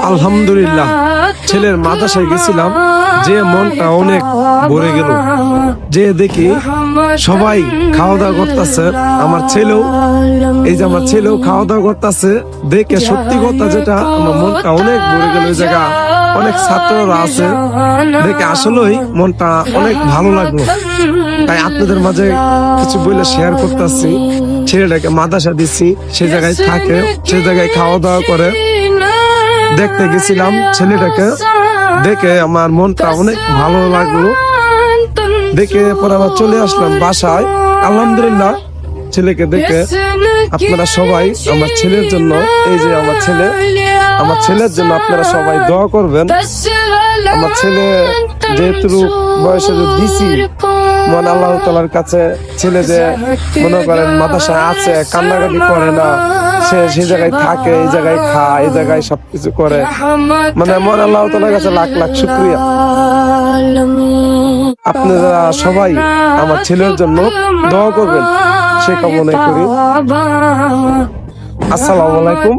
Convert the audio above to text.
আলহামদুলিল্লাহ ছেলের মাদ্রাসায় গেছিলাম, যে মনটা অনেক ভরে গেল। যে দেখি সবাই খাওয়া দাওয়া করতেছে, আমার ছেলেও খাওয়া দাওয়া করতেছে। দেখে সত্যি কথা যেটা, আমার মনটা অনেক ভরে গেল। ওই জায়গা অনেক ছাত্ররা আছে, দেখে আসলেই মনটা অনেক ভালো লাগলো। তাই আপনাদের মাঝে কিছু বলে শেয়ার করতেছি। ছেলেটাকে মাদ্রাসা দিচ্ছি, সে জায়গায় থাকে, সে জায়গায় খাওয়া দাওয়া করে। দেখতে গেছিলাম ছেলেটাকে, দেখে আমার মনটা অনেক ভালো লাগলো। দেখে পরে আবার চলে আসলাম বাসায়। আলহামদুলিল্লাহ ছেলেকে দেখে আপনারা সবাই আমার ছেলের জন্য, এই যে আমার ছেলের জন্য আপনারা সবাই দোয়া করবেন। আমার ছেলে যেহেতু বয়সে দিছি, মন আল্লাহ তাআলার কাছে, ছেলে যে মনে করেন মাদ্রাসায় আছে, কান্নাকাটি করে না, সে জায়গায় থাকে, এই জায়গায় খায়, এই জায়গায় সবকিছু করে, মানে মন আল্লাহ তাআলার কাছে লাখ লাখ শুকরিয়া। আপনারা সবাই আমার ছেলের জন্য দোয়া করবেন, সে কামনা করি। আসসালামু আলাইকুম।